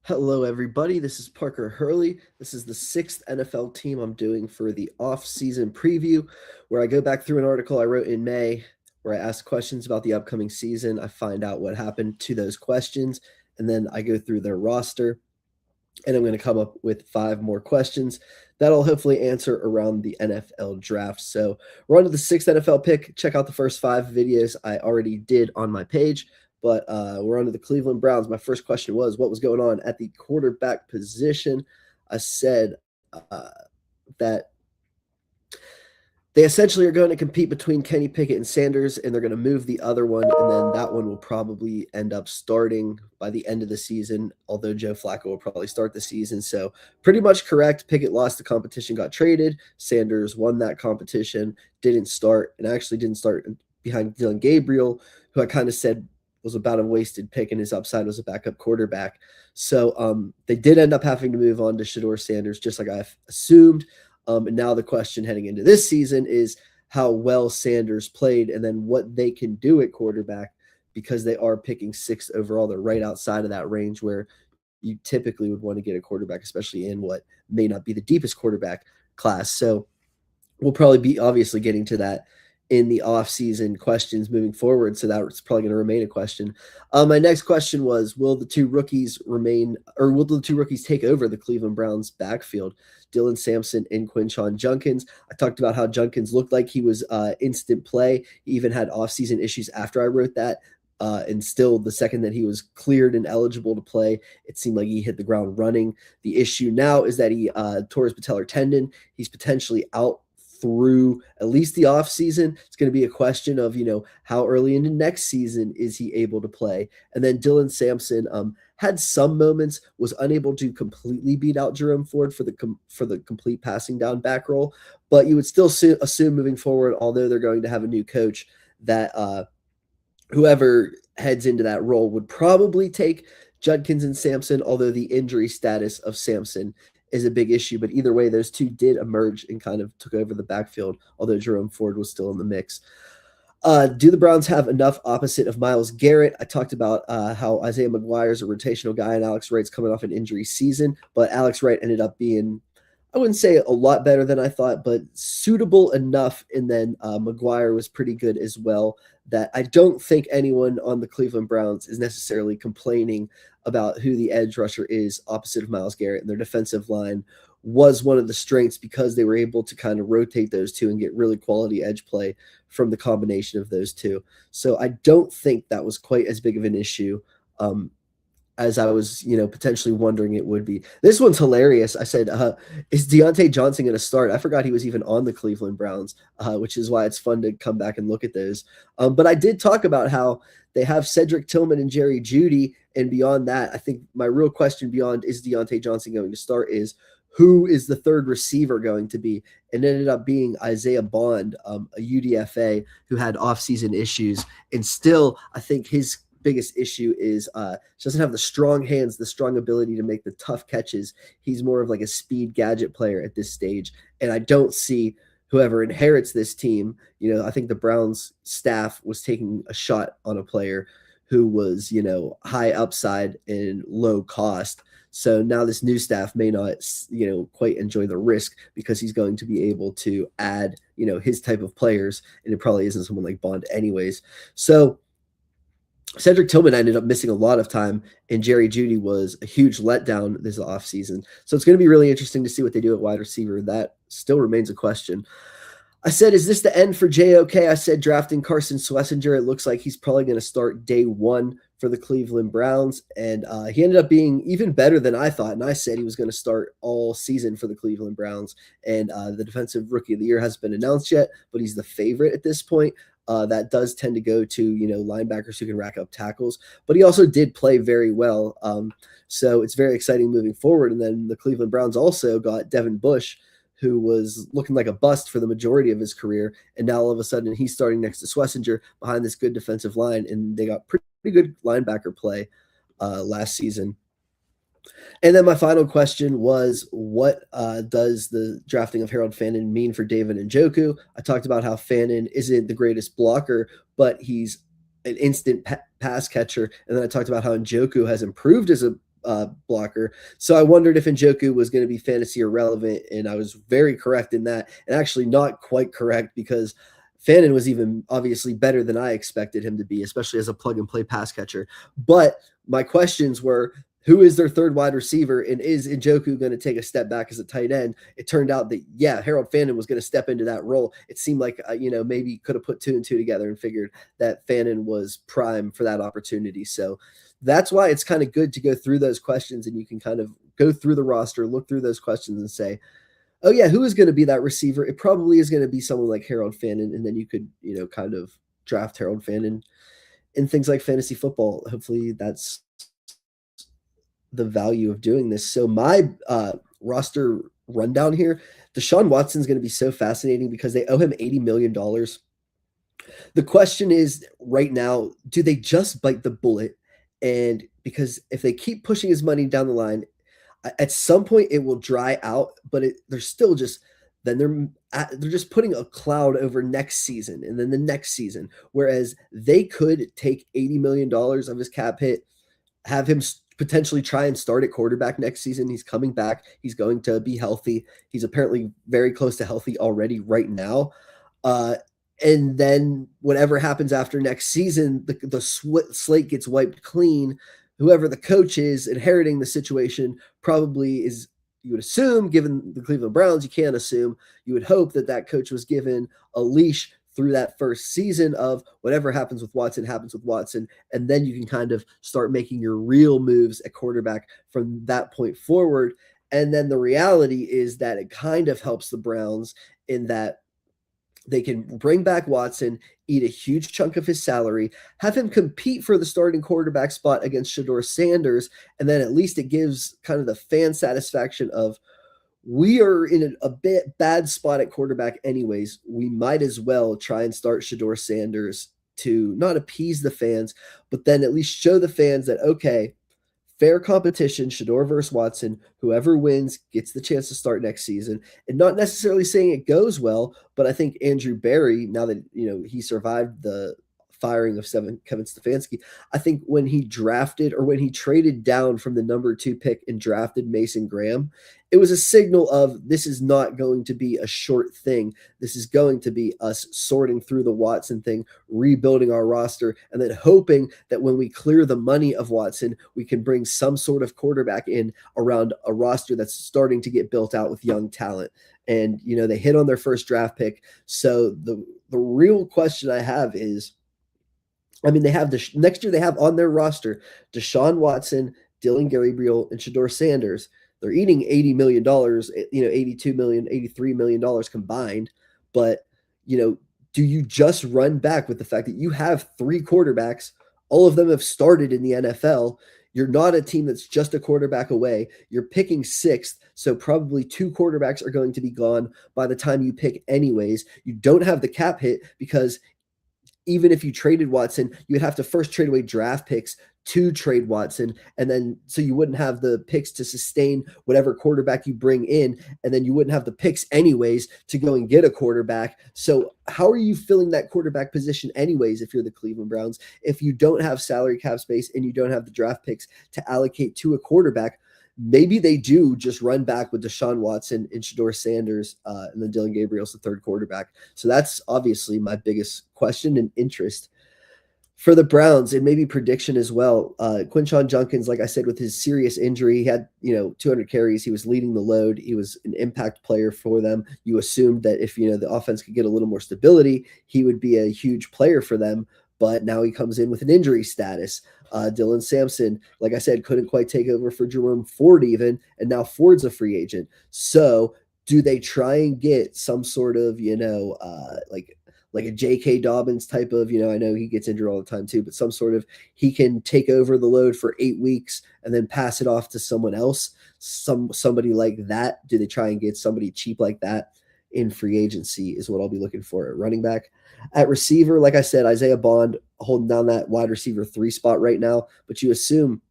Hello, everybody. This is Parker Hurley. This is the sixth NFL team I'm doing for the off-season preview, where I go back through an article I wrote in May, where I ask questions about the upcoming season. I find out what happened to those questions, and then I go through their roster, and I'm going to come up with 5 more questions that'll hopefully answer around the NFL draft. So we're on to the sixth NFL pick. Check out the first 5 videos I already did on my page. But we're on to the Cleveland Browns. My first question was, what was going on at the quarterback position? I said that they essentially are going to compete between Kenny Pickett and Sanders, and they're going to move the other one, and then that one will probably end up starting by the end of the season, although Joe Flacco will probably start the season. So pretty much correct. Pickett lost the competition, got traded. Sanders won that competition, didn't start, and actually didn't start behind Dylan Gabriel, who I kind of said was about a wasted pick, and his upside was a backup quarterback. So they did end up having to move on to Shedeur Sanders, just like I assumed. And now the question heading into this season is how well Sanders played and then what they can do at quarterback, because they are picking sixth overall. They're right outside of that range where you typically would want to get a quarterback, especially in what may not be the deepest quarterback class. So we'll probably be obviously getting to that in the off-season questions moving forward. So that's probably going to remain a question. My next question was, will the two rookies take over the Cleveland Browns backfield? Dylan Sampson and Quinshon Judkins. I talked about how Judkins looked like he was instant play. He even had off-season issues after I wrote that. And still, the second that he was cleared and eligible to play, it seemed like he hit the ground running. The issue now is that he tore his patellar tendon. He's potentially out through at least the offseason. It's going to be a question of, how early into next season is he able to play? And then Dylan Sampson had some moments, was unable to completely beat out Jerome Ford for the complete passing down back roll. But you would still assume moving forward, although they're going to have a new coach, that whoever heads into that role would probably take Judkins and Sampson, although the injury status of Sampson is a big issue. But either way, those two did emerge and kind of took over the backfield, although Jerome Ford was still in the mix. Do the Browns have enough opposite of Myles Garrett? I talked about how Isaiah McGuire is a rotational guy and Alex Wright's coming off an injury season, but Alex Wright ended up being, I wouldn't say a lot better than I thought, but suitable enough. And then McGuire was pretty good as well, that I don't think anyone on the Cleveland Browns is necessarily complaining about who the edge rusher is opposite of Myles Garrett. And their defensive line was one of the strengths because they were able to kind of rotate those two and get really quality edge play from the combination of those two. So I don't think that was quite as big of an issue as I was, potentially wondering it would be. This one's hilarious. I said, is Deontay Johnson going to start? I forgot he was even on the Cleveland Browns, which is why it's fun to come back and look at those. But I did talk about how they have Cedric Tillman and Jerry Jeudy. And beyond that, I think my real question beyond is Deontay Johnson going to start is, who is the third receiver going to be? And it ended up being Isaiah Bond, a UDFA who had offseason issues. And still, I think his biggest issue is doesn't have the strong hands, the strong ability to make the tough catches. He's more of like a speed gadget player at this stage. And I don't see whoever inherits this team. I think the Browns staff was taking a shot on a player who was, high upside and low cost. So now this new staff may not, quite enjoy the risk because he's going to be able to add, his type of players. And it probably isn't someone like Bond anyways. So Cedric Tillman ended up missing a lot of time, and Jerry Jeudy was a huge letdown this offseason. So it's going to be really interesting to see what they do at wide receiver. That still remains a question. I said, is this the end for JOK? I said, drafting Carson Schlesinger. It looks like he's probably going to start day one for the Cleveland Browns. And he ended up being even better than I thought. And I said he was going to start all season for the Cleveland Browns. And the defensive rookie of the year hasn't been announced yet, but he's the favorite at this point. That does tend to go to, linebackers who can rack up tackles. But he also did play very well. So it's very exciting moving forward. And then the Cleveland Browns also got Devin Bush, who was looking like a bust for the majority of his career. And now all of a sudden he's starting next to Schlesinger behind this good defensive line. And they got pretty good linebacker play last season. And then my final question was, what does the drafting of Harold Fannin mean for David Njoku? I talked about how Fannin isn't the greatest blocker, but he's an instant pass catcher. And then I talked about how Njoku has improved as a blocker. So I wondered if Njoku was going to be fantasy irrelevant, and I was very correct in that, and actually not quite correct because Fannin was even obviously better than I expected him to be, especially as a plug and play pass catcher. But my questions were, who is their third wide receiver, and is Njoku going to take a step back as a tight end? It turned out that, yeah, Harold Fannin was going to step into that role. It seemed like, maybe could have put two and two together and figured that Fannin was prime for that opportunity. So that's why it's kind of good to go through those questions, and you can kind of go through the roster, look through those questions and say, oh yeah, who is going to be that receiver? It probably is going to be someone like Harold Fannin, and then you could, kind of draft Harold Fannin in things like fantasy football. Hopefully that's the value of doing this. So my roster rundown here, Deshaun Watson's going to be so fascinating because they owe him $80 million. The question is right now, do they just bite the bullet? And because if they keep pushing his money down the line, at some point it will dry out, but they're still just they're just putting a cloud over next season and then the next season. Whereas they could take $80 million of his cap hit, have him potentially try and start at quarterback next season. He's coming back. He's going to be healthy. He's apparently very close to healthy already right now. And then whatever happens after next season, the slate gets wiped clean. Whoever the coach is inheriting the situation probably is, you would assume, given the Cleveland Browns, you can't assume, you would hope that coach was given a leash through that first season of whatever happens with Watson happens with Watson. And then you can kind of start making your real moves at quarterback from that point forward. And then the reality is that it kind of helps the Browns in that they can bring back Watson, eat a huge chunk of his salary, have him compete for the starting quarterback spot against Shedeur Sanders, and then at least it gives kind of the fan satisfaction of, we are in a bit bad spot at quarterback anyways. We might as well try and start Shedeur Sanders to not appease the fans, but then at least show the fans that, okay, fair competition, Shedeur versus Watson. Whoever wins gets the chance to start next season. And not necessarily saying it goes well, but I think Andrew Berry, now that he survived the firing of Kevin Stefanski, I think when he traded down from the number 2 pick and drafted Mason Graham, it was a signal of, this is not going to be a short thing. This is going to be us sorting through the Watson thing, rebuilding our roster, and then hoping that when we clear the money of Watson, we can bring some sort of quarterback in around a roster that's starting to get built out with young talent. And, they hit on their first draft pick. So the real question I have is, they have next year they have on their roster Deshaun Watson, Dylan Gabriel, and Shedeur Sanders. They're eating $80 million, $82 million, $83 million combined. But, do you just run back with the fact that you have 3 quarterbacks? All of them have started in the NFL. You're not a team that's just a quarterback away. You're picking 6th, so probably 2 quarterbacks are going to be gone by the time you pick anyways. You don't have the cap hit because even if you traded Watson, you would have to first trade away draft picks to trade Watson. And then, so you wouldn't have the picks to sustain whatever quarterback you bring in. And then you wouldn't have the picks anyways to go and get a quarterback. So how are you filling that quarterback position anyways, if you're the Cleveland Browns, if you don't have salary cap space and you don't have the draft picks to allocate to a quarterback? Maybe they do just run back with Deshaun Watson and Shedeur Sanders, and then Dylan Gabriel's the third quarterback. So that's obviously my biggest question and interest. For the Browns, and maybe prediction as well, Quinshon Judkins, like I said, with his serious injury, he had 200 carries. He was leading the load. He was an impact player for them. You assumed that if the offense could get a little more stability, he would be a huge player for them. But now he comes in with an injury status. Dylan Sampson, like I said, couldn't quite take over for Jerome Ford even, and now Ford's a free agent. So do they try and get some sort of, like a J.K. Dobbins type of, I know he gets injured all the time too, but some sort of, he can take over the load for 8 weeks and then pass it off to someone else, somebody like that? Do they try and get somebody cheap like that in free agency is what I'll be looking for at running back. At receiver, like I said, Isaiah Bond holding down that wide receiver 3 spot right now, but you assume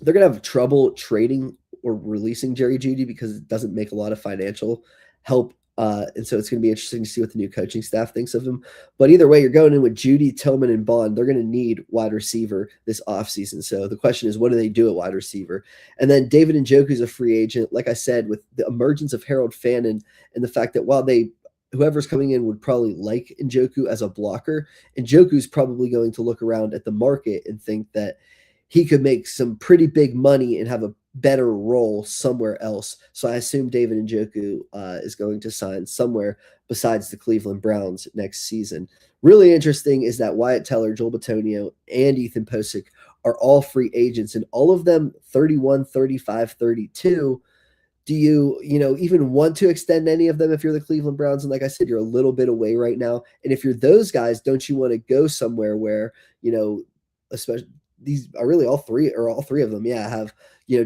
they're going to have trouble trading or releasing Jerry Jeudy because it doesn't make a lot of financial help And so it's going to be interesting to see what the new coaching staff thinks of him. But either way, you're going in with Judy, Tillman, and Bond. They're going to need wide receiver this offseason. So the question is, what do they do at wide receiver? And then David Njoku's a free agent. Like I said, with the emergence of Harold Fannin and the fact that while whoever's coming in would probably like Njoku as a blocker, Njoku's probably going to look around at the market and think that he could make some pretty big money and have a better role somewhere else. So I assume David Njoku is going to sign somewhere besides the Cleveland Browns next season. Really interesting is that Wyatt Teller, Joel Bitonio, and Ethan Posick are all free agents, and all of them 31, 35, 32. Do you even want to extend any of them if you're the Cleveland Browns? And like I said, you're a little bit away right now. And if you're those guys, don't you want to go somewhere where, especially these are really all three of them, have,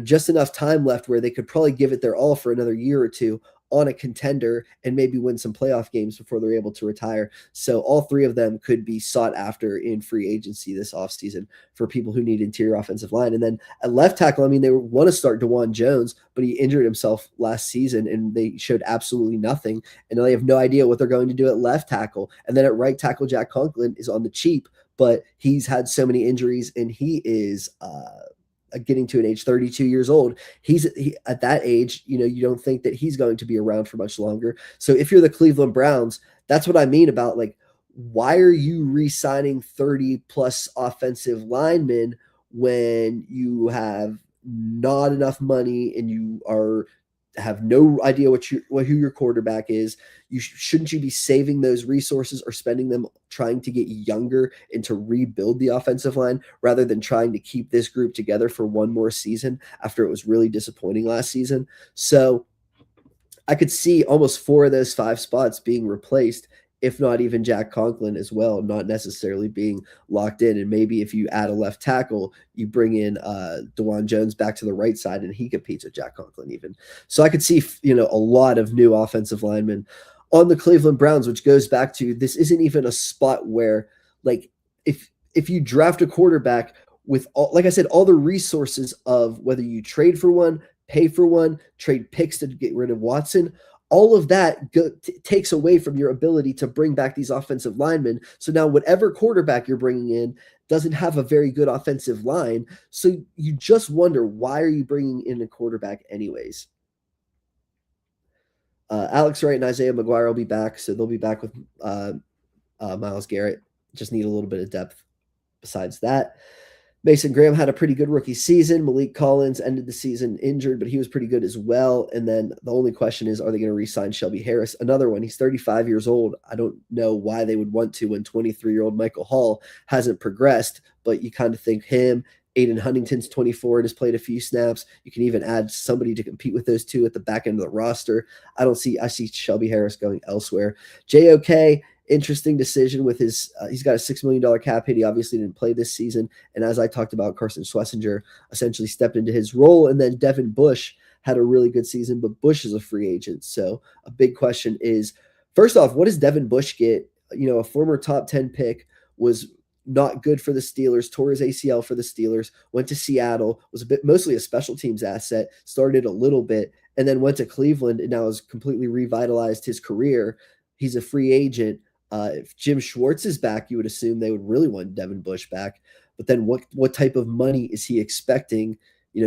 just enough time left where they could probably give it their all for another year or two on a contender and maybe win some playoff games before they're able to retire. So all three of them could be sought after in free agency this offseason for people who need interior offensive line. And then at left tackle, they want to start DeJuan Jones, but he injured himself last season and they showed absolutely nothing. And they have no idea what they're going to do at left tackle. And then at right tackle, Jack Conklin is on the cheap, but he's had so many injuries and he is getting to an age 32 years old. He at that age, you don't think that he's going to be around for much longer. So if you're the Cleveland Browns, that's what I mean about why are you re-signing 30 plus offensive linemen when you have not enough money and you have no idea who your quarterback is? Shouldn't you be saving those resources or spending them trying to get younger and to rebuild the offensive line rather than trying to keep this group together for one more season after it was really disappointing last season? So I could see almost 4 of those 5 spots being replaced, if not even Jack Conklin as well, not necessarily being locked in. And maybe if you add a left tackle, you bring in DeJuan Jones back to the right side and he competes with Jack Conklin even. So I could see, a lot of new offensive linemen on the Cleveland Browns, which goes back to this isn't even a spot where, if you draft a quarterback with, like I said, all the resources of whether you trade for one, pay for one, trade picks to get rid of Watson, all of that takes away from your ability to bring back these offensive linemen. So now whatever quarterback you're bringing in doesn't have a very good offensive line. So you just wonder, why are you bringing in a quarterback anyways? Alex Wright and Isaiah McGuire will be back. So they'll be back with Myles Garrett. Just need a little bit of depth besides that. Mason Graham had a pretty good rookie season. Malik Collins ended the season injured, but he was pretty good as well. And then the only question is, are they going to re-sign Shelby Harris? Another one. He's 35 years old. I don't know why they would want to when 23-year-old Michael Hall hasn't progressed, but you kind of think him. Aiden Huntington's 24 and has played a few snaps. You can even add somebody to compete with those two at the back end of the roster. I see Shelby Harris going elsewhere. JOK, interesting decision with his he's got a $6 million cap hit. He obviously didn't play this season. And as I talked about, Carson Schlesinger essentially stepped into his role. And then Devin Bush had a really good season, but Bush is a free agent. So a big question is, first off, what does Devin Bush get? A former top 10 pick, was not good for the Steelers, tore his ACL for the Steelers, went to Seattle, was mostly a special teams asset, started a little bit, and then went to Cleveland and now has completely revitalized his career. He's a free agent. If Jim Schwartz is back, you would assume they would really want Devin Bush back. But then what type of money is he expecting,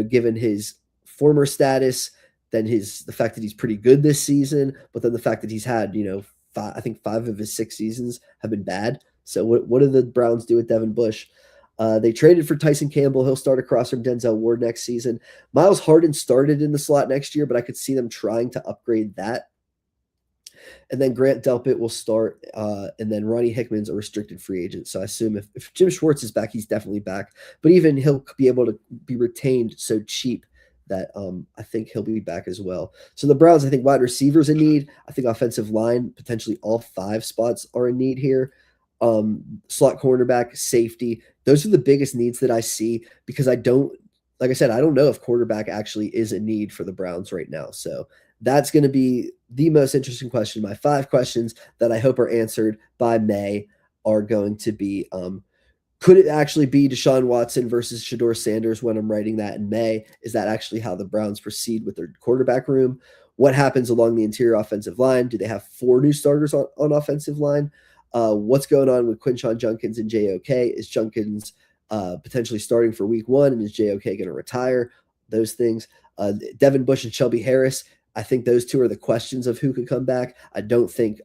given his former status, then the fact that he's pretty good this season, but then the fact that he's had, I think 5 of his 6 seasons have been bad. So what do the Browns do with Devin Bush? They traded for Tyson Campbell. He'll start across from Denzel Ward next season. Miles Harden started in the slot next year, but I could see them trying to upgrade that. And then Grant Delpit will start, and then Ronnie Hickman's a restricted free agent. So I assume if Jim Schwartz is back, he's definitely back. But even he'll be able to be retained so cheap that I think he'll be back as well. So the Browns, I think wide receivers in need. I think offensive line, potentially all 5 spots are in need here. Slot cornerback, safety. Those are the biggest needs that I see, because I don't know if quarterback actually is a need for the Browns right now. So that's going to be the most interesting question. My 5 questions that I hope are answered by May are going to be, could it actually be Deshaun Watson versus Shedeur Sanders when I'm writing that in May? Is that actually how the Browns proceed with their quarterback room? What happens along the interior offensive line? Do they have 4 new starters on offensive line? What's going on with Quinshon Judkins and JOK? Is Judkins potentially starting for week 1, and is JOK going to retire? Those things. Devin Bush and Shelby Harris, I think those two are the questions of who could come back. I don't think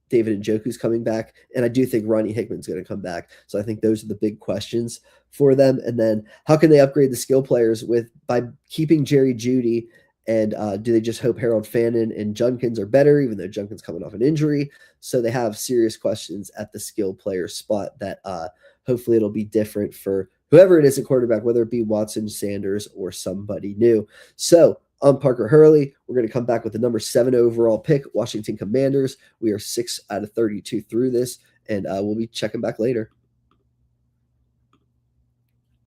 David Njoku's coming back, and I do think Ronnie Hickman's going to come back. So I think those are the big questions for them. And then how can they upgrade the skill players by keeping Jerry Jeudy, and do they just hope Harold Fannin and Judkins are better, even though Judkins coming off an injury? So they have serious questions at the skill player spot that hopefully it'll be different for whoever it is at quarterback, whether it be Watson, Sanders, or somebody new. So I'm Parker Hurley. We're going to come back with the number 7 overall pick, Washington Commanders. We are 6 out of 32 through this, and we'll be checking back later.